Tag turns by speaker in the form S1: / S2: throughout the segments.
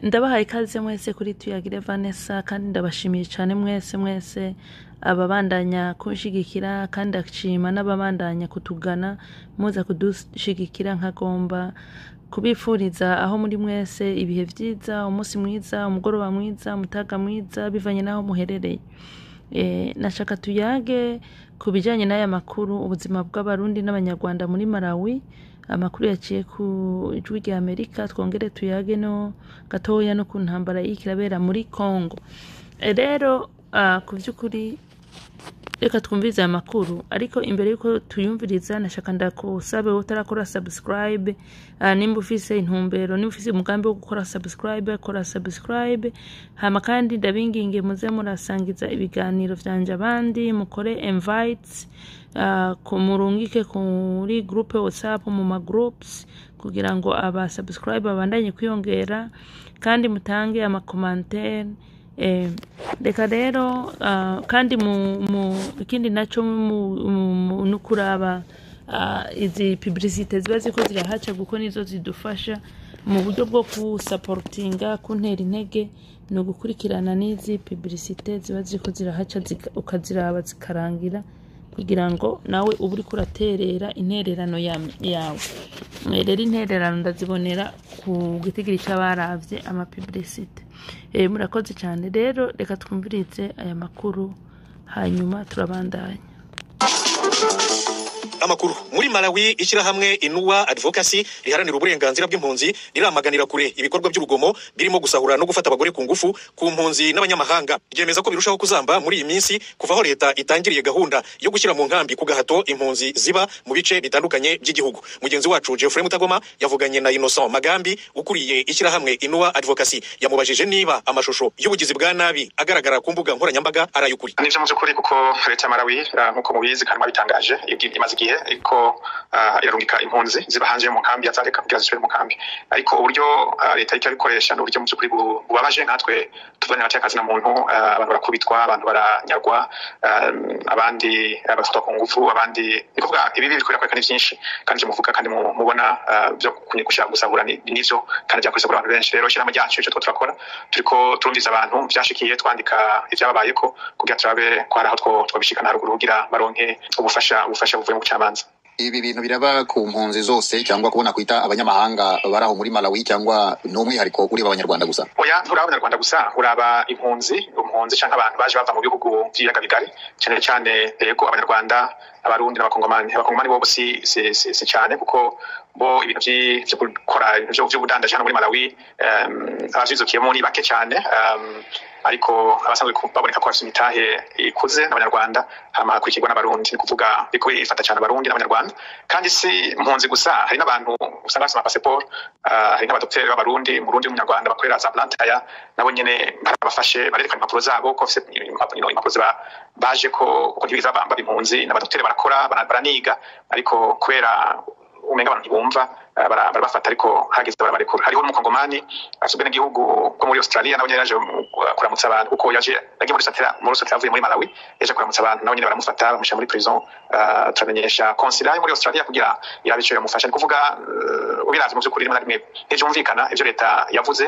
S1: Ndabahaye ikaze mwese kuri Tuyagire Vanessa kandi ndabashimiye cyane mwese ababandanya kunshigikira kandi akishima n'ababandanya kutugana muza kudushigikira nkagomba kubifuriza aho muri mwese ibihe vyiza, umunsi mwiza, umugoroba mwiza, umutaga mwiza bivanye naho muherereye. Nashaka tuyage ku bijanye n'aya makuru ubuzima bw'abarundi n'abanyarwanda muri Malawi. Amakuru yaciye ku ijwi rya Amerika, twongere tuyage no gatoya no ku ntambara y'ikirabera muri Congo. Rero ku by'ukuri reka twumvirize aya makuru, ariko imbere yuko tuyumviriza nashaka ndakusabe utarakora subscribe, nimba ufise intumbero, nimba ufise umugambi wo gukora subscribe, kora subscribe. Hama kandi ndabinginge muze murasangiza ibiganiro vyanje abandi, mukore invites kumurungike kuri group WhatsApp mu ma groups kugira ngo aba subscribe babandanye kwiyongera kandi mutange ama commentaire. Reka rero kandi mu ikindi naco nukuraba izi publicité ziba ziko zirahaca guko nizo zidufasha mu buryo bwo kusupportinga kuntera intege no gukurikirana n'izi publicité ziba ziko zirahaca ukaziraba zikarangira kugira ngo nawe uburi kuraterera intererano yawe. Rero intererano ndazibonera ku gitigiri cy'abaravye ama publicité. Murakoze cyane. Rero reka twumvirize aya makuru hanyuma turabandanya.
S2: Amakuru muri Malawi ishyirahamwe Inua Advocacy riharanira uburenganzira bw'impunzi riramaganira kure ibikorwa by'urugomo birimo gusahura no gufata abagore ku ngufu ku mpunzi n'abanyamahanga. Ryemeza ko birushaho kuzamba muri iyi minsi kuvaho leta itangiriye gahunda yo gushyira mu nkambi ku gahato impunzi ziba mu bice bitandukanye by'igihugu. Mugenzi wacu Geoffrey Mutagoma yavuganye na Innocent Magambi ukuriye ishyirahamwe Inua Advocacy, yamubajije niba amashusho y'ubugizi bwa nabi agaragara ku mbuga nkoranyambaga arayukuri.
S3: Nivyo muzi kuri kuko leta ya Malawi nkuko mubizi kandi bitangaje imaze igihe iko irarungika impunzi ziba hanze mu nkambi yazareka kugira zisubire mu nkambi, ariko uburyo leta ikabikoresha n'uburyo mu by'ukuri bubabaje. Natwe tuvanye n'abatakazi na muntu, abantu barakubitwa, abantu baranyagwa, abandi bafatwa ku ngufu, abandi nikuvuga ibi bikorera kwerekana byinshi kandi muvuga kandi mubona byo kunyigusha gusahura n'ivyo kandi byakoresha abantu benshi. Rero shira mu ryacu cyo turakora turiko turumviza abantu byashikiye, twandika ivyababayeko kugira turabe ko ari aho twabishikana haruguru kugira baronke ubufasha buvuye mu bucamanza.
S4: Ibi bintu biraba ku mpunzi zose cyangwa kubona kwita abanyamahanga baraho muri Malawi cyangwa n'umwihariko uri abanyarwanda gusa?
S3: Oya, nturi abanyarwanda gusa, uraba impunzi cyangwa abantu baje bava mu bihugu by'ibiyaga bigari, cyane cyane yego abanyarwanda, abarundi n'abakongomani. Abakongomani bo si cyane kuko bo ibintu byo gukora ibintu by'ubudandaji hano muri Malawi abazizukiyemo ni bake cyane, ariko abasanzwe baboneka ko bafite imitahe ikuze n'abanyarwanda hama hakurikirwa n'abarundi. Ni kuvuga biko ifata cyane abarundi n'abanyarwanda, kandi si impunzi gusa, hari n'abantu usanga bafite passport, hari n'abadokiteri b'abarundi, murundi n'umunyarwanda bakorera za plantaya, nabo nyene barabafashe barerekana impapuro zabo ko bafite impapuro baje ko ntibiza bamba impunzi, n'abadokiteri barakora baraniga, ariko kubera umenga abantu ntibumva barabafata, ariko hageze barabarekura. Hariho n'umukongomani asubwe n'igihugu ko muri Australia, nawe yaje kuramutsa abantu kuko yagiye muri Australia avuye muri Malawi, yaje kuramutsa abantu, nawe baramufata bamushyira muri prison. Turamenyesha consulat muri Australia kugira irabico yamufasha. Ni kuvuga ubiravye mu by'ukuri rimwe na rimwe ntivyumvikana ivyo leta yavuze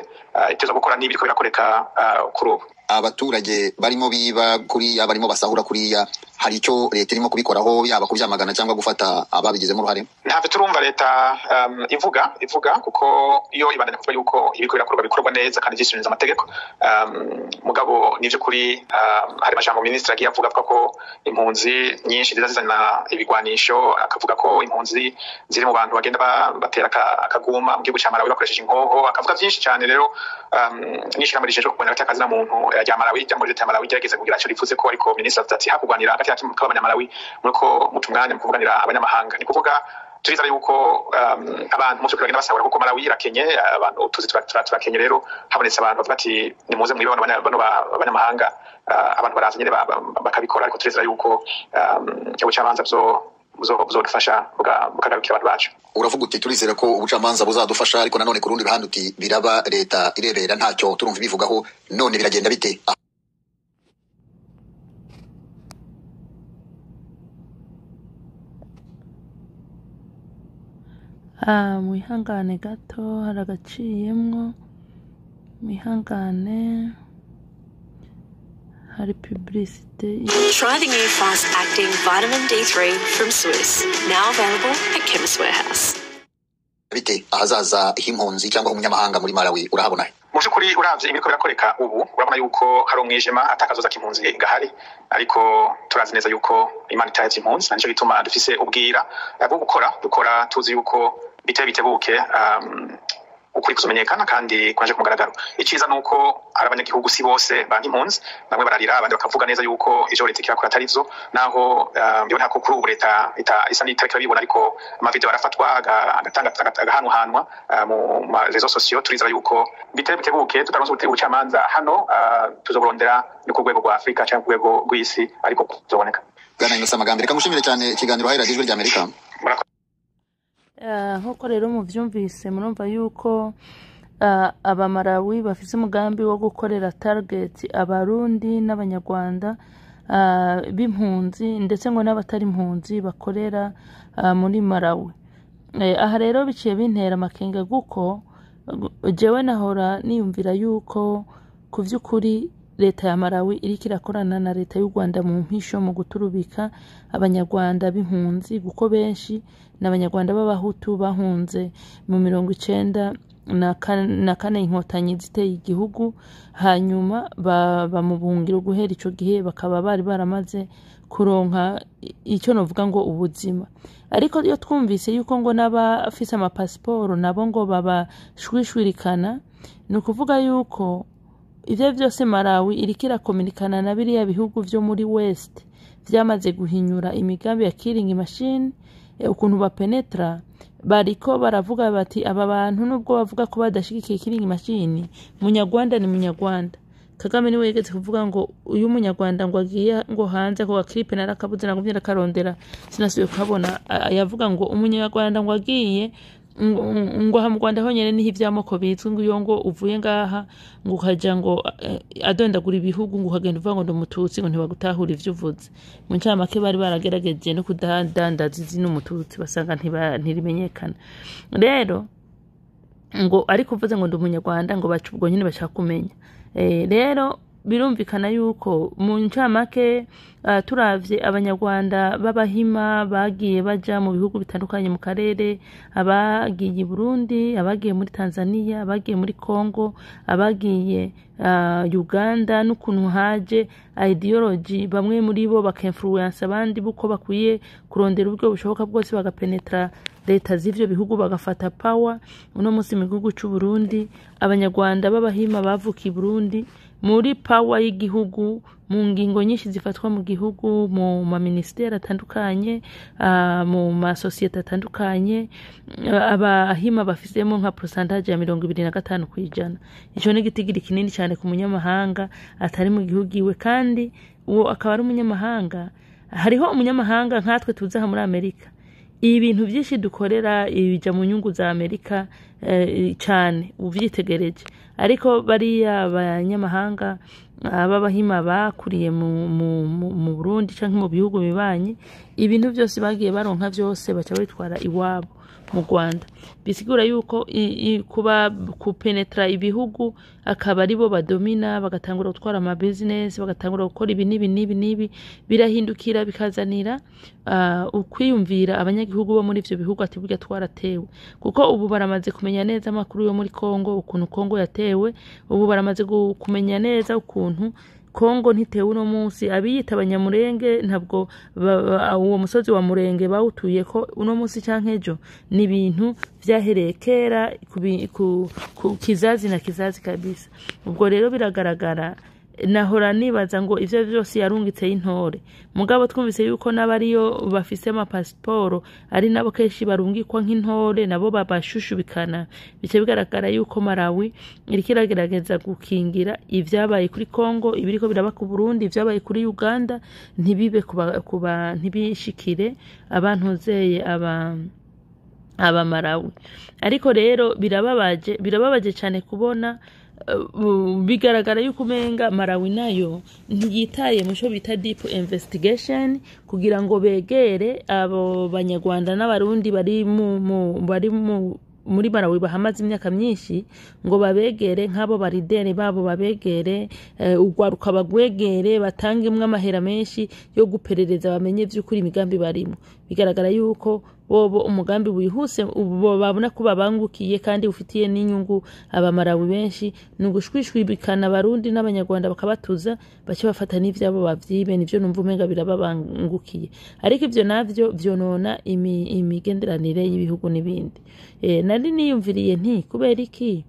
S3: iteza gukora n'ibiriko birakoreka kuri ubu.
S4: Abaturage barimo biba kuriya, barimo basahura kuriya, hari icyo leta irimo kubikoraho, yaba kubyamagana cyangwa gufata ababigizemo uruhare?
S3: Ntabwo turumva leta ivuga kuko iyo ibandanya kuvuga yuko ibiko bikorwa neza kandi byishyuririza amategeko. Mugabo nivyo kuri hari amajambo ministre agiye avuga ko impunzi nyinshi zizana ibigwanisho, akavuga ko impunzi ziri mu bantu bagenda batera akaguma mu gihugu cya Malawi bakoresheje inkoho, akavuga byinshi cyane. Rero nishira muri jeje kubona abatakazi na muntu ya Malawi cyangwa leta ya Malawi gerageza kugira icyo rivuze ko, ariko ministre ati hakugwanira hagati y'abanyamalawi nuko mutumwanya mu kuvuganira abanyamahanga. Ni kuvuga turiza yuko abantu mucyo bagenda basahura kuko Malawi irakenye, abantu tuzi turakenye. Rero habonetse abantu bavuga ati nimuze mwibona abanyamahanga, abantu baraza nyine bakabikora, ariko turiza yuko ubucamanza buzodufasha bukagarukira abantu bacu.
S4: Uravuga uti turizera ko ubucamanza buzadufasha, ariko nanone ku rundi ruhande uti biraba leta irebera ntacyo turumva ibivugaho, none biragenda bite?
S1: Mwihangane gato haragaciyemwo mihangane hari publicité.
S5: Try the new fast-acting vitamin D3 from Swiss, now available at Chemist Warehouse.
S4: bite ahazaza h'impunzi cyangwa umunyamahanga muri Malawi urahabona
S3: mu by'ukuri uravye ibiriko birakoreka ubu urabona yuko hari umwijima atakazoza k'impunzi gahari ariko turazi neza yuko Imana itazi impunzi nico gituma dufise ubwira bwo dukora tuzi yuko bitebuke ukuri kuzomenyekana kandi kwaje kumugaragaro iciza nuko ari abanyagihugu si bose banimpunzi bamwe bararira abandi bakavuga neza yuko ejo leta kirakora atari vyo naho bibona ko kuri ubu leta isa n'itareka bibona ariko amavideo arafatwa agatanga agahanwa mu rezo sociaux turizera yuko bitebuke tutaronse ubucamanza hano tuzoburondera ni ku rwego rwa Afrika cyangwa ku rwego rw'isi ariko kuzoboneka
S4: Bwana Innocent Magambo reka mushimire cyane ikiganiro hari radio rya Amerika
S1: nk'uko rero muvyumvise murumva yuko abamarawi bafise umugambi wo gukorera target abarundi n'abanyarwanda b'impunzi ndetse ngo n'abatari impunzi bakorera muri Malawi. Aha rero biciye bintera amakenga guko jewe nahora niyumvira yuko ku vy'ukuri leta ya Malawi iriko irakorana na leta y'u Rwanda mu mpisho mu guturubika abanyarwanda b'impunzi guko benshi n'abanyarwanda b'abahutu bahunze mu 1994 inkotanyi ziteye igihugu hanyuma bamubungira guhera ico gihe bakaba bari baramaze kuronka icyo novuga ngo ubuzima ariko iyo twumvise yuko ngo n'abafise ama passport nabo ngo babashwishwirikana ni ukuvuga yuko ivyo byose Malawi iriko irakominikana na biriya bihugu vyo muri West vyamaze guhinyura imigambi ya killing machine ukuntu bapenetra bariko baravuga bati aba bantu nubwo bavuga ko badashigikiye killing machine munyarwanda ni munyarwanda. Kagame niwe yegeze kuvuga ngo uyu munyarwanda ngo agiye ngo hanze ko clip narakabuze nagubyira karondera sinasubiye kubona yavuga ngo umunyarwanda ngo agiye ngo ha mu Rwanda honyene niho ivyamoko bizwe ngo iyo ngo uvuye ngaha ngo ukaja ngo adondagura ibihugu ngo ukagenda uvuga ngo ndumututsi ngo ntibagutahura ivyo uvuze mu ncamake bari baragerageje no kudandaza izina umututsi basanga ntirimenyekana rero ngo ariko uvuze ngo ndumunyarwanda ngo bacubwo nyine bashaka kumenya rero birumvikana yuko mu ncamake turavye abanyarwanda b'abahima bagiye baja mu bihugu bitandukanye mu karere abagiye Burundi abagiye muri Tanzania abagiye muri Congo abagiye Uganda n'ukuntu haje ideology bamwe muri bo bakinfluence abandi buko bakwiye kurondera uburyo bushoboka bwose bagapenetra leta z'ivyo bihugu bagafata power uno musi mu gihugu cy'u Burundi abanyarwanda b'abahima bavukiye Burundi muri power y'igihugu mu ngingo nyinshi zifatwa mu gihugu mu ma ministeri atandukanye mu ma societe atandukanye abahima bafisemo nka percentage ya 25% ico ni gitigiri kinini cyane ku munyamahanga atari mu gihugu iwe kandi uwo akaba ari umunyamahanga hariho umunyamahanga nkatwe tuzaha muri Amerika ibintu byinshi dukorera ibija mu nyungu za Amerika cyane uvyitegereje ariko bariya abanyamahanga ababahima bakuriye mu Burundi canke mu bihugu bibanye ibintu byose bagiye baronka byose baca bitwara iwabo mu Rwanda bisigura yuko kuba kupenetra ibihugu akaba aribo badomina bagatangura gutwara ama business bagatangura gukora ibi nibi birahindukira bikazanira ukwiyumvira abanyagihugu bo muri ivyo bihugu ati burya twaratewe kuko ubu baramaze kumenya neza amakuru yo muri Kongo ukuntu Kongo yatewe ubu baramaze kumenya neza ukuntu Kongo ntitewe uno munsi abiyita abanyamurenge ntabwo uwo musozi wa Murenge bawutuye ko uno munsi canke ejo ni ibintu vyahereye kera ku kizazi na kizazi kabisa ubwo rero biragaragara nahora nibaza ngo ivyo byose yarungitse y'intore mugabo twumvise yuko nabariyo bafise ama passport ari nabo keshi barungikwa nk'intore nabo babashushubikana bice bigaragara yuko Malawi irikiragerageza gukingira ivyabaye kuri Kongo ibiriko biraba ku Burundi ivyabaye kuri Uganda ntibibe kuba ntibishikire abantu zeye aba Malawi ariko rero birababaje cyane kubona bigaragara yuko umenga Malawi nayo ntiyitaye mu cyo bita deep investigation kugira ngo begere abo banyarwanda n'abarundi bari mu muri Malawi bahamaze imyaka myinshi ngo babegere nk'abo baridere babo babegere ugwaruka bagwegere batangemwe amahera menshi yo guperereza bamenye vy'ukuri imigambi barimo bigaragara yuko bobo umugambi wihuse babona ko babangukiye kandi ufitiye n'inyungu abamarawi benshi nugushwishwibikana abarundi n'abanyarwanda bakabatuza bace bafata n'ivyabo bavyibe nivyo numva umenga birababangukiye ariko ivyo navyo vyonona imigenderanire y'ibihugu n'ibindi nari niyumviriye nti kubera iki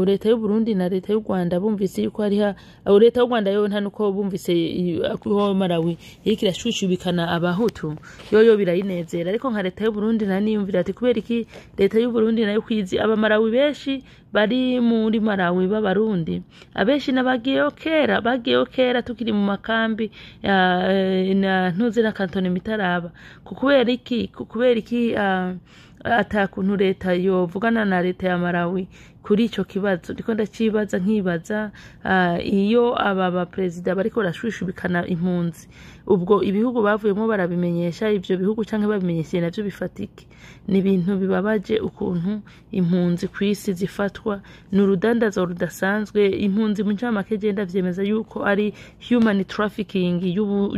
S1: leta y'u Burundi na leta y'u Rwanda bumvise yuko ari leta y'u Rwanda yo nta nuko bumvise ko Malawi iriko irashwishubikana abahutu yo birayinezera ariko nka leta y'u Burundi niyumvira ati kubera iki leta y'u Burundi nayo kwizi abamarawi benshi bari muri Malawi b'abarundi abenshi nabagiyeyo kera tukiri mu makambi na ntuze na kantone Mitaraba kubera iki atakuntu leta yovugana na leta ya Malawi kuri ico kibazo ndiko ndacibaza nkibaza iyo aba president bariko barashwishubikana impunzi ubwo ibihugu bavuyemo barabimenyesha ivyo bihugu canke babimenyeshe navyo bifatike ni ibintu bibabaje ukuntu impunzi kwisi zifatwa n'urudandazo rudasanzwe impunzi mu ncamake genda vyemeza yuko ari human trafficking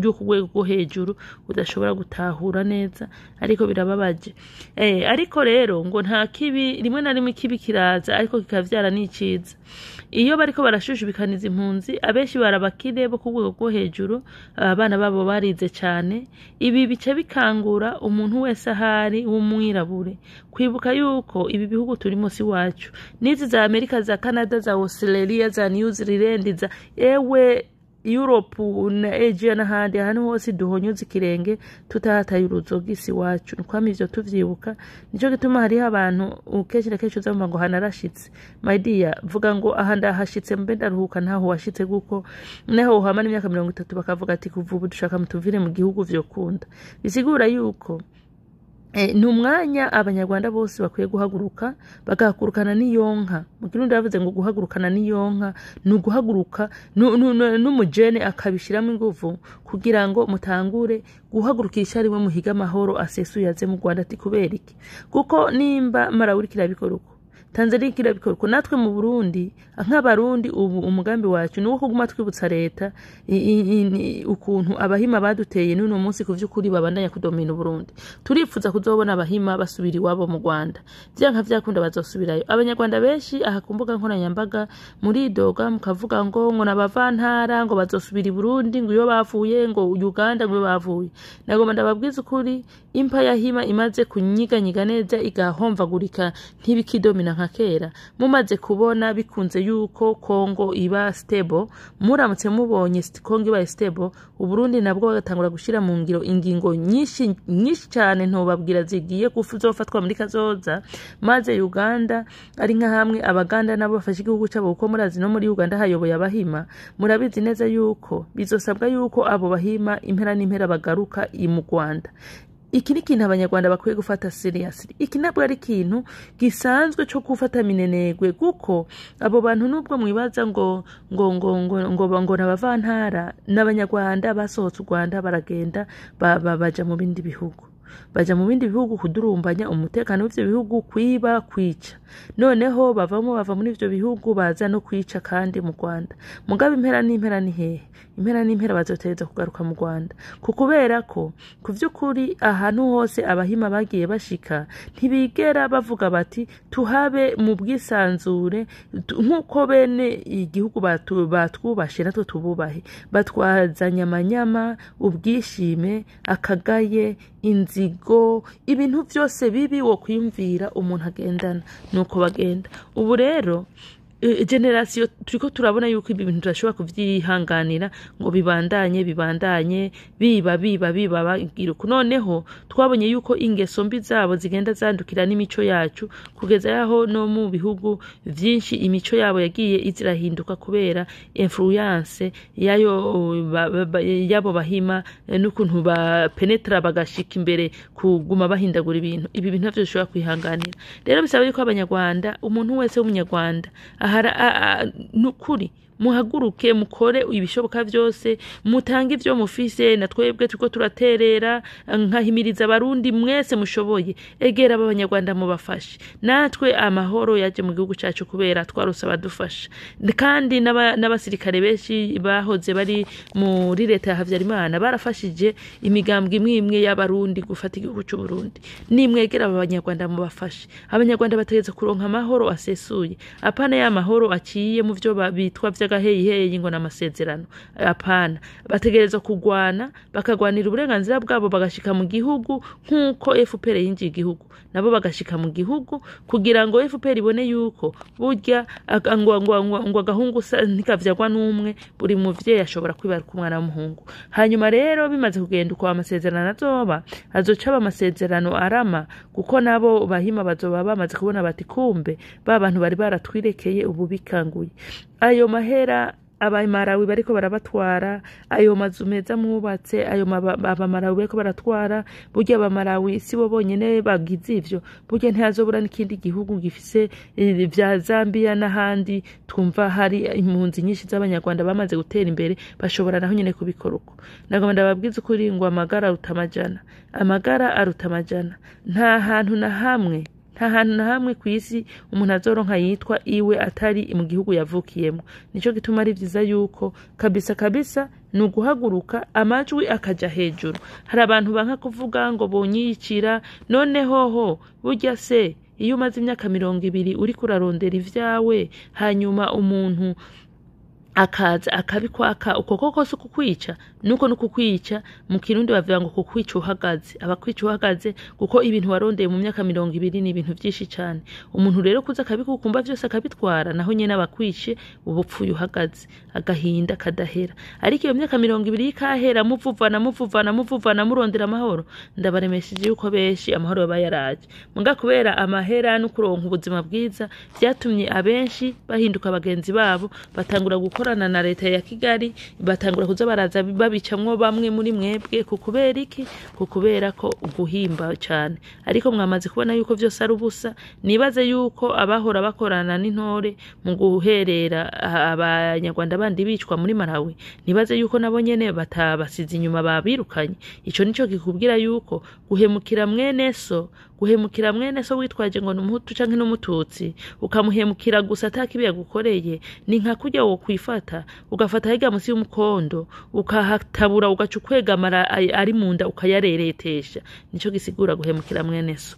S1: yo kugwego go hejuru udashobora gutahura neza ariko birababaje ariko rero ngo nta kibi rimwe na rimwe kibi kiraza ariko kikavyara n'iciza iyo bariko barashushubikaniza impunzi abenshi barabakire bo kugwego go hejuru abana babo barize cyane ibi bice bikangura umuntu wese ahari w'umwirabure kwibuka yuko ibi bihugu turi munsi wacu nizi za Amerika za Canada za Australia za New Zealand za Europe na Asia n'ahandi ahantu hose duhonyuza ikirenge tutahataye uruzogisi wacu nukwama ivyo tuvyibuka nico gituma hari abantu ukeshira kesho zamba ngo hanarashitse my dear vuga ngo ahanda hashitse mbe ndaruhuka ntaho washitse guko naho uhamana imyaka 30 bakavuga ati kuva ubu dushaka mutuvire mu gihugu vyo kunda bisigura yuko numwanya abanyarwanda bose bakwiye guhaguruka bagakurukana n'iyonka mu kirundi bavuze ngo guhagurukana n'iyonka nuguhaguruka n'umujene akabishiramo inguvu kugira ngo mutangure guhagurukisha ari we muhiga amahoro asesuyaze mu Rwanda ati kubera iki kuko nimba Malawi kirabikora uko Tanzania kirabikora uko natwe mu Burundi nk'abarundi ubu umugambi wacu nuko kuguma twibutsa leta ukuntu abahima baduteye n'uno munsi kuvyukuri babandanya kudomina Burundi turifuza kuzobona abahima basubira iwabo mu Rwanda vyanka vyakunda bazosubirayo abanyarwanda benshi ahakumbuka nkoranyambaga muri doga mukavuga ngo nabavantara ngo bazosubira i Burundi ngo iyo bavuye ngo Uganda ngo bavuye nagomba ndababwiza ukuri impa yahima imaze kunyiganyiga neza igahomvagurika ntibikidomina nka kera mumaze kubona bikunze yuko Kongo iba stable muramutse mubonye Kongo iba stable uburundi nabwo bagatangura gushira mu ngiro ingingo nyinshi cyane ntobabwira zigiye kuzofatwa muri kazoza maze Uganda ari nka hamwe abaganda nabo bafashe igihugu cyabo uko murazi no muri Uganda hayoboye abahima murabizi neza yuko bizosabwa yuko abo bahima impera n'impera bagaruka mu Rwanda iki ni kintu abanyarwanda bakwiye gufata seriously iki nabwo ari kintu gisanzwe cyo gufata minenegwe kuko abo bantu nubwo mwibaza ngo nabavantara n'abanyarwanda basohotse u Rwanda baragenda baja mu bindi bihugu baja mu bindi bihugu kudurumbanya umutekano w'ivyo bihugu kwiba kwica noneho bava muri ivyo bihugu baza no kwica kandi mu Rwanda mugabe impera ni hehe impera n'impera bazoteza kugaruka mu Rwanda kukubera ko kuvyukuri ahantu hose abahima bagiye bashika ntibigera bavuga bati tuhabe mu bwisanzure nkuko bene igihugu batwubashe natwe tububahe batwazanya amanyama ubwishime akagaye inzigo ibintu byose bibi wo kwimvira umuntu agendana nuko bagenda ubu rero generation turiko turabona yuko ibi bintu turashobora kuvyihanganira ngo bibandanye biba bagira noneho twabonye yuko ingeso mbi zabo zigenda zandukira n'imico yacu kugeza yaho no mu bihugu vyinshi imico yabo yagiye izirahinduka kubera influence yabo bahima n'ukuntu ba penetra bagashika imbere kuguma bahindagura ibintu ibi bintu navyo bishobora kwihanganira rero bisaba yuko abanyarwanda umuntu wese w'umunyarwanda nukuri muhaguruke mukore ibishoboka byose mutange ivyo mufise na twebwe tuko turaterera nkahimiriza abarundi mwese mushoboye egera abanyarwanda mubafashe natwe amahoro yaje mu gihugu cyacu kubera twarose abadufasha kandi n'abasirikare benshi bahoze bari muri leta ya Havyarimana barafashije imigambwe imwe y'abarundi gufata igihugu cy'u Burundi nimwegera abanyarwanda mubafashe abanyarwanda bategeze kuronka amahoro asesuye apana ya mahoro aciye mu byo bitwa vy'agaheyiheyi ngo n'amasezerano apana bategereza kugwana bakagwanira uburenganzira bwabo bagashika mu gihugu nkuko FPR yinjiye igihugu nabo bagashika mu gihugu kugira ngo FPR ibone yuko burya ngo agahungu nikavyagwa n'umwe buri muvyeyi ashobora kwibaruka umwana w'umuhungu hanyuma rero bimaze kugenda uko amasezerano azoba azoca amasezerano arama kuko nabo bahima bazoba bamaze kubona bati kumbe bantu bari baratwirekeye ubu bikanguye ayo mahera abamarawi bariko barabatwara ayo mazu meza mwubatse ayo abamarawi bariko baratwara burya abamarawi sibo bonyene bagize ivyo burya ntazobura n'ikindi gihugu gifise vya Zambia n'ahandi twumva hari impunzi nyinshi z'abanyarwanda bamaze gutera imbere bashobora naho nyene kubikora uko nagomba babwiza ukuri ngo amagara arutamajana nta hantu na hamwe kwisi umuntu azoronka yitwa iwe atari mu gihugu yavukiyemo nico gituma ari vyiza yuko kabisa ni uguhaguruka amajwi akaja hejuru hari abantu banka kuvuga ngo bonyiyicira none hoho burya se iyo umaze imyaka 20 uri kurarondera ivyawe hanyuma umuntu akaza akabikwaka uko koko so kukwica nuko nukukwica mu kirundi bavuga ngo kukwica uhagaze abakwica uhagaze kuko ibintu warondeye mu myaka 20 ni ibintu byinshi cyane umuntu rero kuza kabikukumba byose akabitwara naho nyene abakwishe ubupfuye uhagaze agahinda kadahera ariko iyo myaka 20 ikahera muvuvana murondera amahoro ndabaremesheje yuko beshi amahoro bayaraje munga kubera amahera no kuronka ubuzima bwiza byatumye abenshi bahinduka abagenzi babo batangura gukorana na leta ya Kigali batangura kuza baraza babicamwo bamwe muri mwebwe kukubera iki kukubera ko guhimba cyane ariko mwamaze kubona yuko byose ari ubusa nibaze yuko abahora bakorana n'intore mu guherera abanyarwanda bandi bicwa muri Malawi nibaze yuko nabo nyene batabasize inyuma babirukanye ico nico gikubwira yuko guhemukira mwene so witwaje ngo n'umuhutu canke n'umututsi ukamuhemukira gusa atakibi yagukoreye ni nka kujya wo kwifata ugafata higa musi y'umukondo ukahatabura ugacukwegamara ari munda ukayareretesha nico gisigura guhemukira mwene so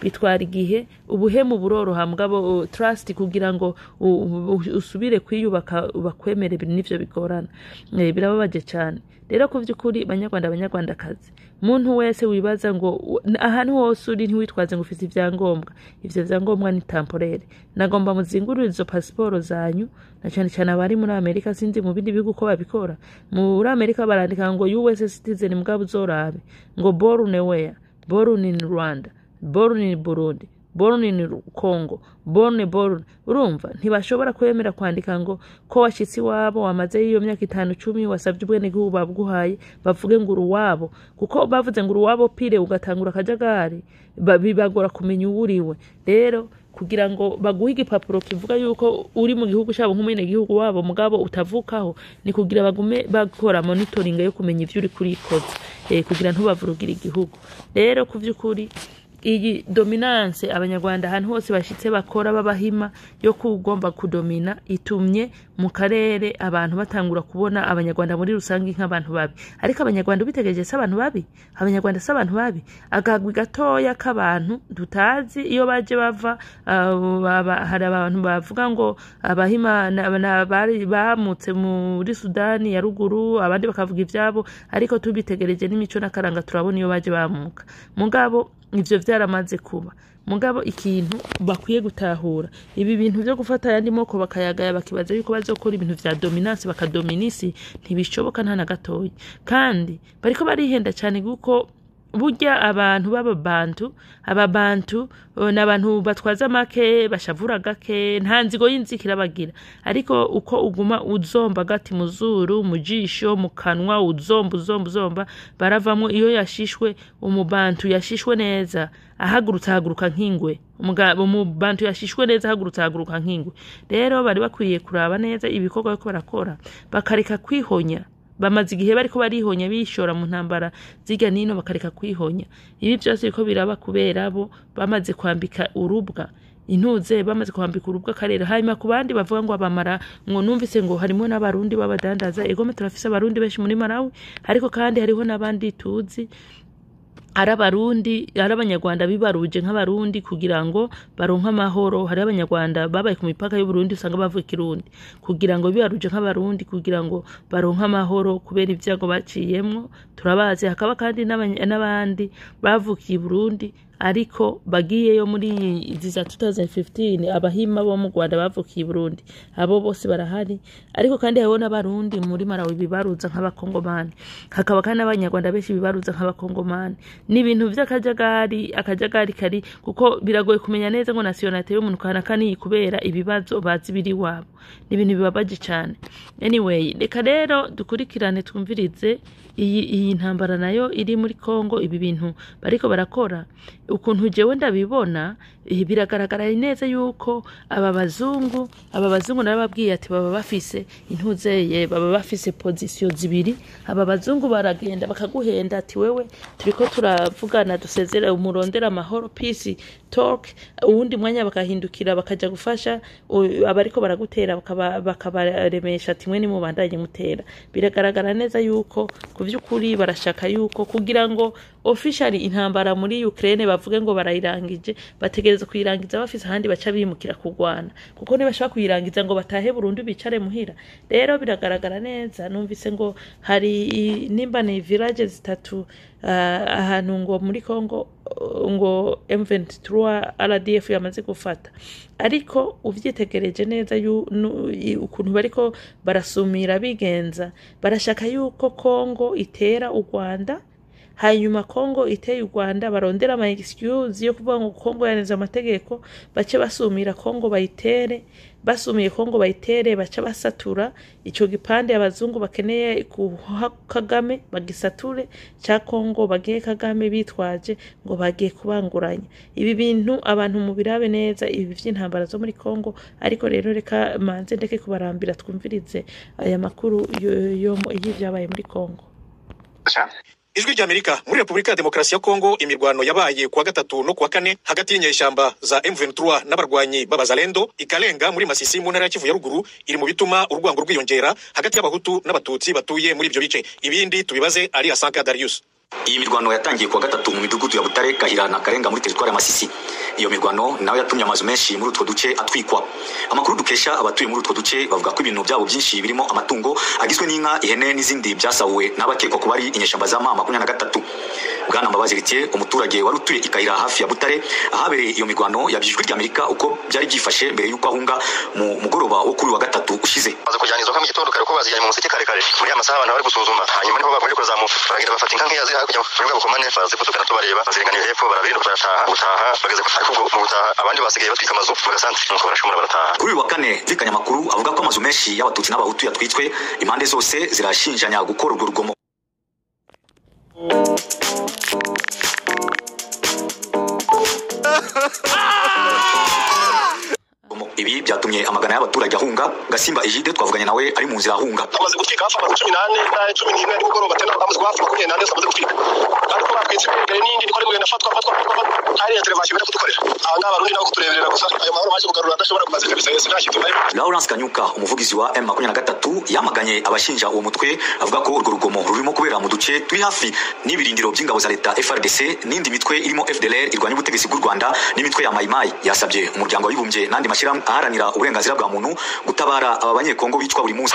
S1: bitwara igihe ubuhemu buroroha mugabo trust kugira ngo usubire kwiyubaka bakwemere n'ivyo bigorana birababaje cyane rero kuvyukuri banyarwandakazi muntu wese wibaza ngo ahantu hose uri ntiwitwaze ngo ufite ivyo vyangombwa ni temporary nagomba muzingurira izo passport zanyu na cyane abari muri Amerika sinzi mu bindi bihugu ko babikora muri Amerika barandika ngo US citizen mugabo uzorabe ngo born where born in Rwanda born in Burundi born in Congo born urumva ntibashobora kwemera kwandika ngo ko washitsi wabo wamaze iyo myaka 5-10 wasavye ubwene gihugu babuguhaye bavuge ngo uruwabo kuko bavuze ngo uruwabo pire ugatangura kajagari bibagora kumenya uburiwe rero kugira ngo baguhe igipapuro kivuga yuko uri mu gihugu cyabo nk'umene gihugu wabo mugabo utavukaho ni kugira bagume bakora monitoring yo kumenya ivyo uri kurikoza kugira ntubavurugira igihugu rero kuvyukuri iyi dominance abanyarwanda ahantu hose bashitse bakora babahima yo kugomba kudomina itumye mu karere abantu batangura kubona abanyarwanda muri rusangi nk'abantu babi ariko abanyarwanda bitegereje se abantu babi abanyarwanda se abantu babi agagwi gatoya k'abantu tutazi iyo baje bava hari abantu bavuga ngo abahima bari bamutse muri Sudani ya ruguru abandi bakavuga ivyabo ariko tubitegereje n'imico n'akaranga turabona iyo baje bamuka mugabo ivyo vyaramaze kuba mugabo ikintu bakwiye gutahura ibi bintu byo gufata yandi moko bakayagaya bakibaza yuko bazokora ibintu vya dominance bakadominisi ntibishoboka nta na gatoyi kandi bariko barihenda cyane guko burya abantu ababantu n'abantu batwaza make bashavura gake nta nzigo y'inzikira bagira ariko uko uguma uzomba gati mu zuru mu jisho mu kanwa uzomba baravamo iyo yashishwe umubantu yashishwe neza haguruka nk'ingwe umubantu yashishwe neza haguruka nk'ingwe rero bari bakwiye kuraba neza ibikorwa byo barakora bakareka kwihonya bamaze igihe bariko barihonya bishora mu ntambara ziga nino bakareka kwihonya ibi byose biko biraba kubera bo bamaze kwambika urubwa intuze bamaze kwambika urubwa karere hanyuma ku bandi bavuga ngo abamara ngo numvise ngo harimo n'abarundi babadandaza ego turafise abarundi benshi muri Malawi ariko kandi hariho n'abandi tuzi arabarundi arabanyarwanda bibaruje nk'abarundi kugira ngo baronka amahoro hari abanyarwanda babaye ku mipaka y'u Burundi usanga bavuga Kirundi kugira ngo bibaruje nk'abarundi kugira ngo baronka amahoro kubera ibyago baciyemmo turabazi hakaba kandi n'abandi bavukiye Burundi ariko bagiyeyo muri iziza 2015 abahima bo mu Rwanda bavukiye Burundi abo bose barahari ariko kandi hariho n'abarundi muri Malawi bibaruza nk'abakongomani hakaba kandi abanyarwanda benshi bibaruza nk'abakongomani n'ibintu by'akajagari kari kuko biragoye kumenya neza ngo nationality y'umuntu kanakani kubera ibibazo bazi biri wabo n'ibintu bibabaje cyane anyway reka rero dukurikirane twumvirize iyi ntambara nayo iri muri Kongo ibi bintu bariko barakora ukuntu jewe ndabibona biragaragara neza yuko aba bazungu narababwiye ati baba bafise intuzeye baba bafise position zibiri aba bazungu baragenda bakaguhenda ati wewe turiko turavugana dusezera umurondera amahoro peace talk uwundi mwanya bakahindukira bakaja gufasha abariko baragutera bakabaremesha ati mwe ni mubandanye mutera biragaragara neza yuko kuvyukuri barashaka yuko kugira ngo officially intambara muri Ukraine bavuge ngo barayirangije bategereza kuyirangiza bafise handi baca bimukira kugwana kuko nibashaka kuyirangiza ngo batahe Burundi bicare muhira rero biragaragara neza numvise ngo hari nimba ni villages 3 ahantu ngo muri Kongo ngo M23 RDF yamaze gufata ariko uvyitegereje neza ukuntu bariko barasumira bigenza barashaka yuko Kongo itera u Rwanda hanyuma Kongo iteye u Rwanda barondera ama excuse yo kuvuga ngo Kongo yaneze amategeko bace basumira Kongo bayitere basumiye Kongo bayitere baca basatura ico gipande abazungu bakeneye ku Kagame bagisature cha Kongo bagiye Kagame bitwaje ngo bagiye kubanguranya ibi bintu abantu mu birabe neza ibi vy'intambara zo muri Kongo ariko rero reka manze ndeke kubarambira twumvirize aya makuru yo y'ivyabaye muri Kongo.
S2: Ijwi ry'Amerika muri Republika ya Demokarasi ya Kongo imirwano yabaye kuwa gatatu no kuwa kane hagati y'inyeshyamba za M23 n'abarwanyi b'abazalendo ikalenga muri Masisi mu ntara ya Kivu ya ruguru iri mu bituma urwango rwiyongera hagati y'abahutu n'abatutsi batuye muri ibyo bice ibindi tubibaze ari Asanka Darius.
S6: Iyi mirwano yatangiye kuwa gatatu mu midugudu ya Butare Kahira na Karenga muri teritwari ya Masisi. Iyo mirwano nayo yatumye amazu menshi muri utwo duce atwikwa. Amakuru dukesha abatuye muri utwo duce bavuga ko ibintu byabo byinshi birimo amatungo agizwe n'inka ihene n'izindi byasahuwe n'abakekwa kuba ari inyeshamba za mama 23. Bwana Mbabazi Ritier umuturage wari utuye ikahira hafi ya Butare ahabereye iyo mirwano yabyijwe ry'Amerika uko byari byifashe mbere yuko ahunga mu mugoroba wo kuri wa gatatu ushize.
S7: Baza kujyanizwa mu gitondo kare ko bazijyanye mu museke kare muri amasaha abantu bari gusuzuma hanyuma niho bakomeje kuzamuka baragira bafata inka nkiya ziri kujya kuvuga bukomane bazifutukana tubareba baziringaniye hepfo barabintu gutaha bageze ariko mu gutaha abandi basigaye batwika amazu mu gasantre nuko barashumura barataha.
S6: Kuri wa kane vikanya makuru avuga ko amazu menshi y'abatutsi n'abahutu yatwitswe impande zose zirashinjanya gukora urwo rugomo. Ibi byatumye amagana y'abaturage ahunga Gasimba Ejide twavuganye nawe ari mu nzira ahunga.
S3: Amaze gutwika hafi amazu 18 na 11 n'ugoroba batenda amazu hafi 28 amaze gutwika ariko batwitse imbere n'indi ndiko rimwe nafatwa hari ya televiziyo bari kudukorera aha ngaha barundi nabo kutureberera gusa ayo mahoro baje kugarura adashobora kumaze kabisa yese nashitumaye.
S6: Lawrence Kanyuka umuvugizi wa M23 yamaganye abashinja uwo mutwe avuga ko urwo rugomo rurimo kubera mu duce turi hafi n'ibirindiro by'ingabo za leta FRDC n'indi mitwe irimo FDLR irwanya ubutegetsi bw'u Rwanda n'imitwe ya Maimai. Yasabye umuryango w'ibumbye n'andi mashyirahamwe aharanira uburenganzira bwa muntu gutabara aba banyekongo bicwa buri munsi.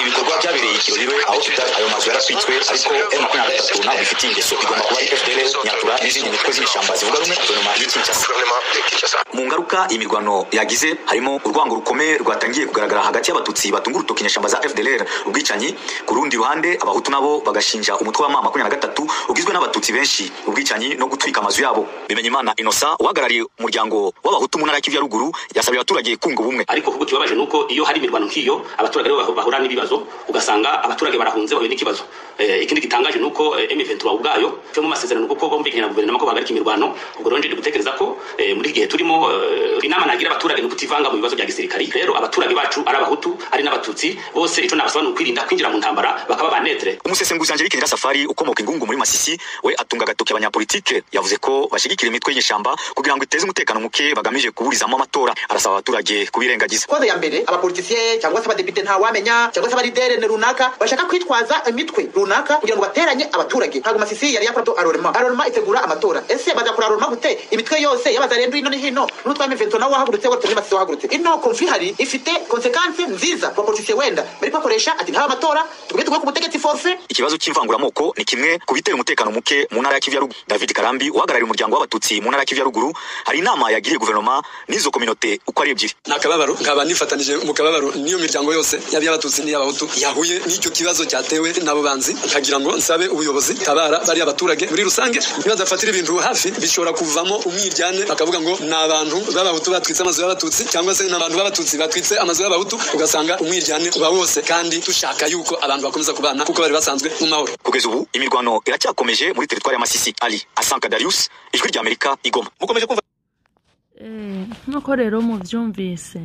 S7: Ibikorwa byabereye ikiroriro aho tutari ayo mazu yaraswitswe ariko M23 ntabwo ifite ingeso
S6: igomba kuba ari FDLR Nyatura n'izindi mitwe z'ishyamba zivuga rumwe guverinoma y'Kinshasa. Mu ngaruka imirwano yagize harimo urwango rukomeye rwatangiye kugaragara hagati y'abatutsi batunga urutoki inyeshyamba za FDLR ubwicanyi, ku rundi ruhande abahutu nabo bagashinja umutwe wa mama 23 ugizwe n'abatutsi benshi ubwicanyi no gutwika amazu yabo. Bimenyimana Innocent uhagarariye umuryango w'abahutu mu ntara ya Kivu ya ruguru yasabiye abaturage kunga ubumwe.
S8: Ariko kuko kibabaje nuko iyo hari imirwano nk'iyo abaturage rero bahura n'ibibazo ugasanga abaturage barahunze bahuye n'ikibazo. Ikindi gitangaje nuko M23 ubwayo cyo mu masezerano kuko bumvikanye na guverinoma ko bahagarika imirwano. Ubwo rero nje gutekereza ko muri gihe turimo inama nagira abaturage no kutivanga mu bibazo bya gisirikari. Rero abaturage bacu ari abahutu ari n'abatutsi bose ico nabasaba no kwirinda kwinjira mu ntambara bakaba banetre.
S6: Umusesenguzi Angelique Nyirasafari ukomoka Ingungu muri Masisi we atunga gatoke abanyapolitike yavuze ko bashigikira imitwe y'ishyamba kugira ngo iteze umutekano muke bagamije kuburizamo amatora. Arasaba abaturage kubirengagiza.
S9: Koze ya mbere abapolitisiye cyangwa se abadepite nta wamenya cyangwa se abaridere runaka bashaka kwitwaza imitwe runaka kugira ngo bateranye abaturage. Ntago Masisi yari yakora to arorema itegura amatora. Ese bazakora arorema gute imitwe yose y'abazarendo ino ni hino n'utwa M23 nawo hagurutse wo turi Masisi wahagurutse. Ino konfli hari ifite konsekanse nziza kwa politiciye wenda bari kwakoresha ati nta amatora tugwe ku butegetsi forfe.
S6: Ikibazo cy'imvanguramoko ni kimwe kubitera umutekano muke mu ntara ya Kivu ya ruguru. David Karambi uhagarariye umuryango w'abatutsi mu ntara ya Kivu ya ruguru hari inama yagiriye guverinoma n'izo kominote uko ari ebyiri.
S10: Nakababaro nkaba nifatanije mu kababaro niyo miryango yose yabi y'abatutsi n'abahutu yahuye n'icyo kibazo cyatewe nabo banzi nkagira ngo nsabe ubuyobozi tabara bari abaturage muri rusange nibaza fatira ibintu hafi bishobora kuvamo umwiryane bakavuga ngo nabantu b'abahutu batwitse amazu y'abatutsi cyangwa se nabantu b'abatutsi batwitse amazu y'abahutu ugasanga umwiryane uba wose kandi tushaka yuko abantu bakomeza kubana kuko bari basanzwe mu mahoro.
S6: Kugeza ubu imirwano iracyakomeje muri teritwari ya Masisi. Ali Asanka Darius ijwi rya Amerika igoma. Mukomeje kumva
S1: nuko rero muvyumvise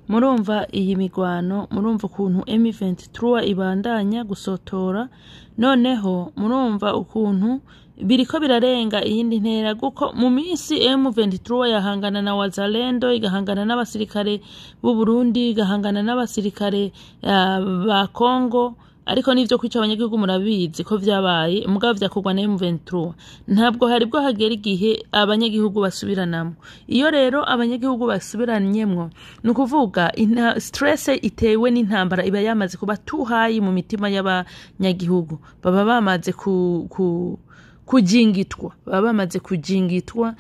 S1: murumva iyi migwano murumva ukuntu M23 ibandanya gusotora noneho murumva ukuntu biriko birarenga iyindi ntera guko mu minsi M23 yahangana na Wazalendo igahangana n'abasirikare b'u Burundi igahangana n'abasirikare ba Kongo. Ariko nivyo kwica abanyagihugu murabizi ko vyabaye mugabo vyakorwa na M23 ntabwo hari bwo hagera igihe abanyagihugu basubiranamo. Iyo rero abanyagihugu basubiranyemwo nukuvuga stress itewe n'intambara iba yamaze kuba tuhayi mu mitima y'abanyagihugu baba bamaze kujingitwa bamaze kujingitwa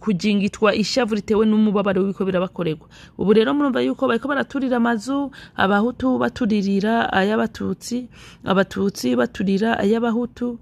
S1: kujingitwa ishavu ritewe n'umubabaro w'iko birabakorerwa. Ubu rero murumva yuko bariko baraturira amazu abahutu baturirira ayabatutsi abatutsi baturira ayabahutu.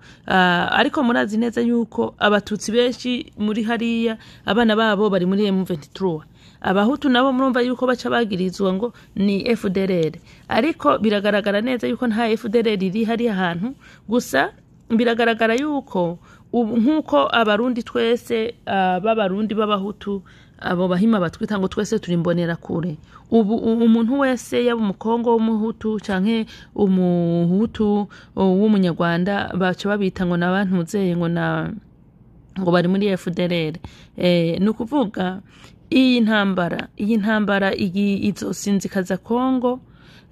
S1: Ariko murazi neza yuko abatutsi benshi muri hariya abana babo bari muri M23. Abahutu nabo murumva yuko baca bagirizwa ngo ni FDLR ariko biragaragara neza yuko nta FDLR iri hari ahantu gusa biragaragara yuko nkuko abarundi twese b'abarundi b'abahutu abo bahima batwita ngo twese turi mbonera kure. Ubu umuntu wese yaba umukongo w'umuhutu canke umuhutu w'umunyarwanda baca babita ngo nabantu uzeye ngo bari muri FDLR. Nukuvuga iyi ntambara izosinzikaza Kongo,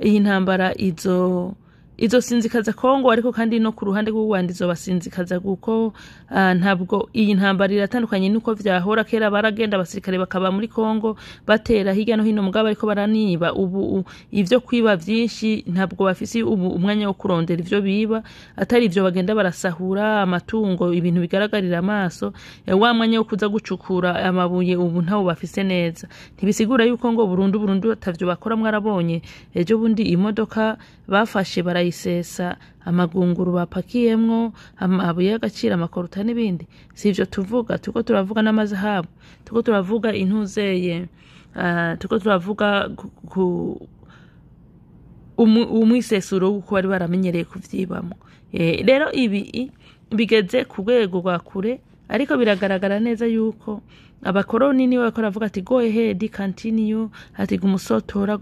S1: iyi ntambara izo sinzikaza Kongo ariko kandi no ku ruhande rw'uwandizo basinzikaza guko ntabwo iyi ntambara iratandukanye nuko vyahora kera baragenda abasirikare bakaba muri Kongo batera hirya no hino mugabo ariko baraniba. Ubu ivyo kwiba vyinshi ntabwo bafisi ubu umwanya wo kurondera ivyo biba atari ivyo bagenda barasahura amatungo ibintu bigaragarira amaso wa mwanya wo kuza gucukura amabuye ubu ntawo bafise neza. Ntibisigura yuko ngo Burundu atavyo bakora mwarabonye ejo bundi imodoka bafashe barayisesa amagunguru bapakiyemwo amabuye y'agaciro amakoruta n'ibindi. Sivyo tuvuga tuko turavuga n'amazahabu tuko turavuga intuzeye tuko turavuga umwisesuro uko bari baramenyereye kuvyibamo. Rero ibi bigeze ku rwego rwa kure ariko biragaragara neza yuko abakoroni niwe bakora avuga ati go ahead continue ati gumusotora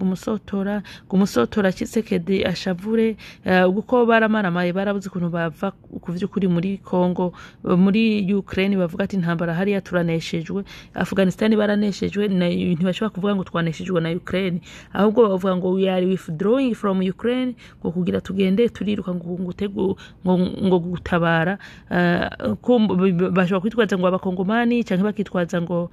S1: Tshisekedi ashavure uko baramaramaye barabuze kuntu bava kuvyukuri muri Kongo muri Ukraine bavuga ati ntambara hariya turaneshejwe Afghanistan baraneshejwe ntibashobora kuvuga ngo twaneshejwe na Ukraine ahubwo bavuga ngo we are withdrawing from Ukraine ngo kugira tugende turiruka ngo gutabara bashobora kwitwaza ngo abakongomani canke bakitwaza ngo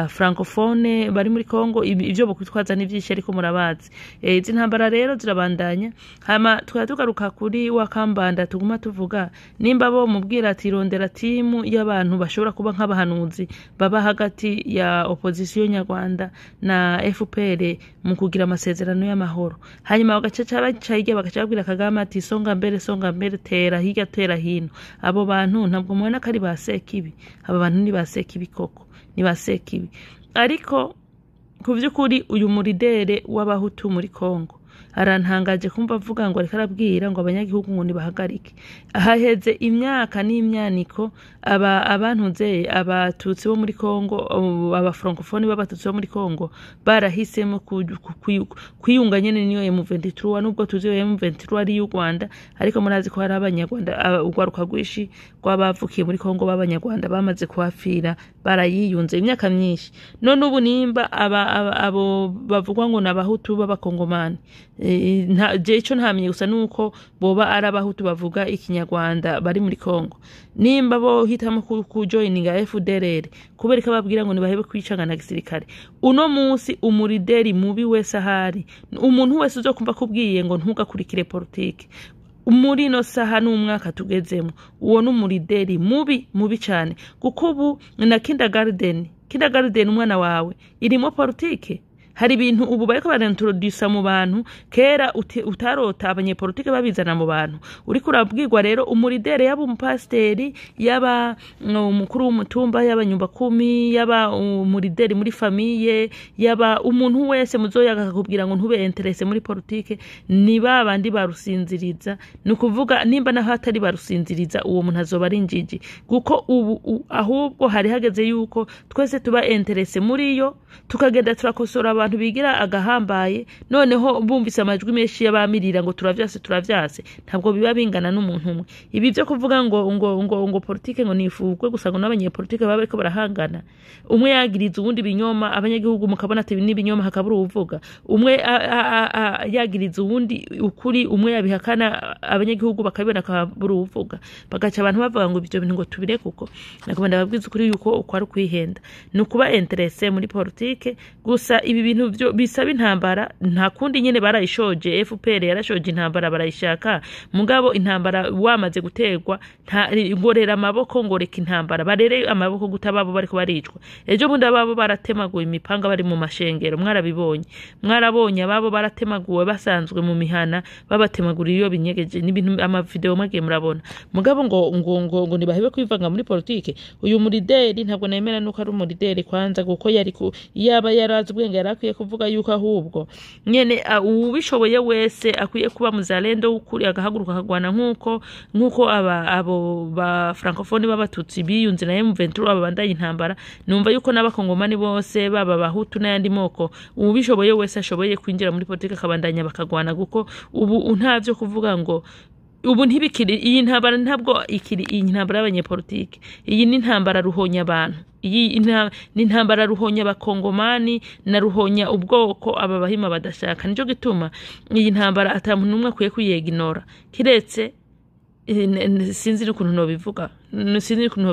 S1: francophone bari muri Kongo ivyo bokwitwaza n'ivyinshi ariko murabazi izi ntambara rero zirabandanya hama tugaruka kuri wa Kambanda tuguma tuvuga nimba bo mubwira ati rondera timu y'abantu bashobora kuba nk'abahanuzi baba hagati ya opposition nyarwanda na FPR mu kugira amasezerano y'amahoro hanyuma bagacaca bacayige bagacabwira Kagame ati songa mbere tera higa tera hino abo bantu ntabwo mubona kari basekibi abo bantu ni basekibi koko ni basekibi ariko kuvyukuri uyu muridere w'abahutu muri Kongo arantangaje kumva avuga ngo ariko arabwira ngo abanyagihugu ngo nibahagarike ahaheze imyaka n'imyaniko abantuze abatutsi bo muri Kongo aba francophone b'abatutsi bo muri Kongo barahisemo kwiyunga nyene niyo M23 nubwo tuzi M23 ari y'u Rwanda ariko murazi ko hari abanyarwanda ugwaruka gwishi kwabavukiye muri Kongo b'abanyarwanda bamaze kuhafira barayiyunze imyaka myinshi none ubu nimba abo bavugwa ngo nabahutu b'abakongomani ico ntamenye gusa nuko boba arabahutu bavuga ikinyarwanda bari muri Kongo nimba bo hitamo kujoininga FDLR kubera ko babwira ngo nibahebe kwicanga na gisirikare uno munsi umurideri mubi wese ahari umuntu wese uzokumva kubwiye ngo ntugakurikire politike muri no saha n'umwaka tugezemo uwo n'umurideri mubi cyane kuko ubu na kindergarten umwana wawe irimo politike hari ibintu ubu bariko barintroduce mu bantu kera utarota abanyepolitike babizana mu bantu uri kurabwirwa rero umuridere yaba umupasteri yaba umukuru w'umutumba yaba nyumba 10 yaba umurideri muri famille yaba umuntu wese muzoyaga akakubwira ngo ntube interesse muri politike ni babandi barusinziriza nukuvuga nimba naho atari barusinziriza uwo muntu azoba ari injiji guko ubu ahubwo hari hageze yuko twese tuba interesse muri yo tukagenda turakosora abantu bigira agahambaye noneho bumvise amajwi menshi y'abamirira ngo turavyase ntabwo biba bingana n'umuntu umwe ibi byo kuvuga ngo politike ngo nifugwe gusa ngo n'abanyepolitike baba bariko barahangana umwe yagiriza uwundi binyoma abanyagihugu mukabona ati n'ibinyoma hakabura uvuga umwe yagiriza uwundi ukuri umwe yabihakana abanyagihugu bakabibona akabura uvuga bagaca abantu bavuga ngo ibyo bintu ngo tubire kuko nakubanda babwiza ukuri yuko uko ari kwihenda nukuba interesse muri politike gusa ibi bintu byo bisaba intambara nta kundi nyene barayishoje FPR yarashoje intambara barayishaka mugabo intambara wamaze gutegwa nta ngorera amaboko ngoreka intambara barere amaboko gutababo bariko baricwa ejo bundi ababo baratemaguye imipanga bari mu mashengero mwarabonye ababo baratemaguwe basanzwe mu mihana babatemagura iyo binyegeje n'ibintu ama video mwagiye murabona mugabo ngo nibahebe kwivanga muri politike uyu murideri ntabwo nemera nuko ari umurideri kwanza guko yari yaba yarazi ubwenge yarakwiye kuvuga yuko ahubwo nyene ubishoboye wese akwiye kuba muzalendo ukuri agahaguruka akagwana nkuko abo ba francophone b'abatutsi biyunze na M23 babandanye intambara numva yuko n'abakongomani bose baba bahutu n'ayandi moko ubishoboye wese ashoboye kwinjira muri politike akabandanya bakagwana guko ubu ntavyo kuvuga ngo ubu ntibikiri iyi ntambara ntabwo ikiri iyi ntambara y'abanyepolitike iyi ni ntambara ruhonya abantu iyi ni ntambara ruhonya abakongomani na ruhonya ubwoko aba bahima badashaka nico gituma iyi ntambara atamuntu numwe akwiye kuyeginora kiretse sinzi n'ukuntu no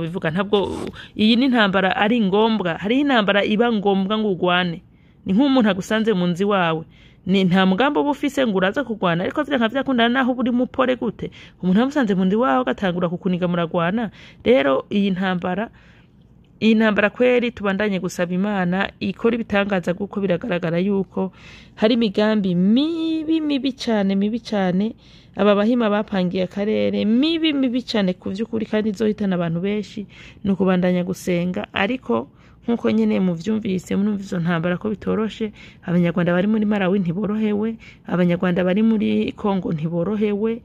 S1: bivuga ntabwo iyi ni ntambara ari ngombwa hari intambara iba ngombwa ngo ugwane ni nk'umuntu agusanze mu nzi wawe ni nta mugambo bufise ngo uraza kugwana ariko vya vyakundana naho buri mupore gute umuntu amusanze mu ndi waho gatangura kukuniga muragwana rero iyi ntambara kweri tubandanye gusaba Imana ikora ibitangaza guko biragaragara yuko hari migambi mibi cyane aba bahima bapangiye akarere mibi cyane kuvyukuri kandi zohitana abantu benshi nuko bandanya gusenga ariko nkuko nyene mu vyumvise munumvizo ntambara ko bitoroshe abanyarwanda bari muri Malawi ntiborohewe abanyarwanda bari muri Kongo ntiborohewe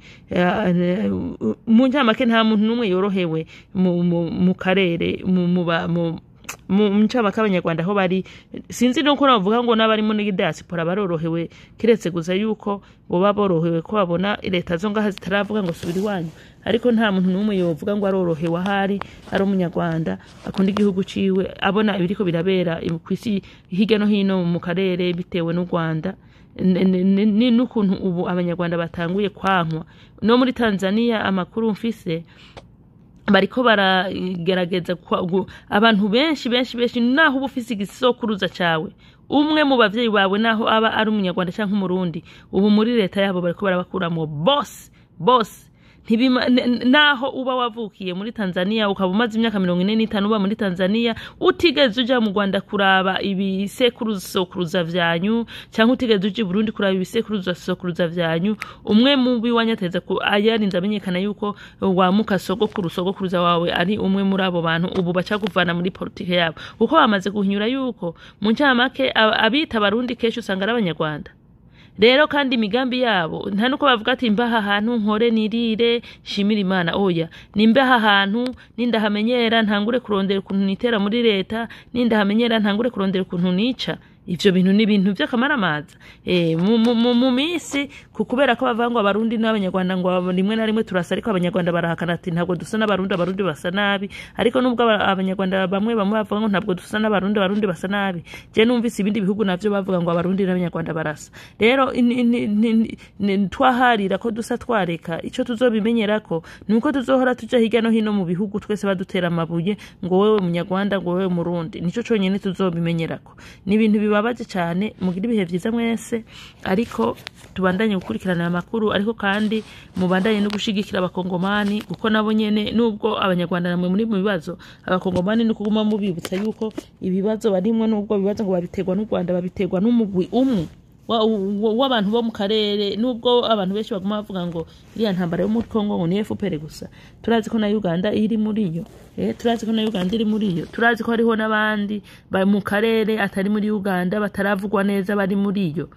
S1: mu njamake nta muntu numwe yorohewe mu karere mu ncamake abanyarwanda aho bari sinzi nuko navuga ngo n'abari muri diaspora barorohewe kiretse gusa yuko boba borohewe ko babona leta zo ngaha zitaravuga ngo subiri wanyu ariko nta muntu numwe yovuga ngo arorohewe ahari ari umunyarwanda akunda igihugu ciwe abona ibiriko birabera kwisi hirya no hino mu karere bitewe n'u Rwanda ni n'ukuntu ubu abanyarwanda batanguye kwankwa no muri Tanzania amakuru mfise bariko baragerageza abantu benshi naho uba ufise igisokuruza cawe umwe mu bavyeyi bawe naho aba ari umunyarwanda canke umurundi ubu muri leta yabo bariko barabakuramo boss naho uba wavukiye muri Tanzania ukaba umaze imyaka 45 uba muri Tanzania utigeze uja mu Rwanda kuraba ibisekuruza vyanyu cyangwa utigeze uje Burundi kuraba ibisekuruza vyanyu umwe mu biwanyateza ko ayarinze amenyekana yuko wa mukasogokuruza wawe ari umwe muri abo bantu ubu baca kuvana muri politike yabo uko bamaze guhinyura yuko mu ncamake abita Barundi kesho usanga ari abanyarwanda rero kandi imigambi yabo nta nuko bavuga ati mbaha ahantu nkore nirire shimira Imana oya nimbaha ahantu nindahamenyera ntangure kurondera ukuntu nitera muri leta nindahamenyera ntangure kurondera ukuntu nica ivyo bintu ni ibintu vy'akamaramaza mu misi kubera ko bavangwa abarundi n'abanyarwanda ngo rimwe na rimwe turasa ariko abanyarwanda barahakana ati ntabwo dusa n'abarundi basa nabi ariko nubwo abanyarwanda bamwe bavuga ngo ntabwo dusa n'abarundi basa nabi je numvise ibindi bihugu navyo bavuga ngo abarundi n'abanyarwanda barasa rero twaharira ko dusa twareka ico tuzobimenyerako nuko tuzohora tuja hirya no hino mu bihugu twese badutera amabuye ngo wewe munyarwanda ngo wewe murundi nico conyene tuzobimenyerako ni ibintu bibabaje cyane mugira ibihe byiza mwese ariko tubandanye gukurikirana amakuru ariko kandi mubandanye no gushigikira abakongomani kuko nabo nyene nubwo abanyarwanda namwe muri mu bibazo abakongomani no kuguma mubibutsa yuko ibibazo barimwe nubwo bibazo ngo babiterwa n'u Rwanda babiterwa n'umugwi umwe w'abantu bo mu karere nubwo abantu benshi baguma bavuga ngo iriya ntambara yo muri Kongo ngo ni FPR gusa turazi ko na Uganda iri muri yo turazi ko na Uganda iri muri yo turazi ko hariho n'abandi mu karere atari muri Uganda bataravugwa neza bari muri yo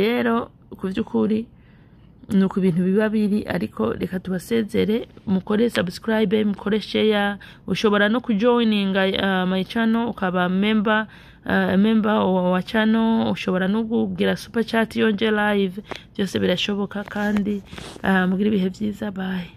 S1: rero kuvyukuri nuko ibintu biba biri ariko reka tubasezere mukore subscribe mukore share ushobora no kujoininga my channel ukaba member wa channel ushobora no kugira super chat yonje live byose birashoboka kandi mugira ibihe byiza bye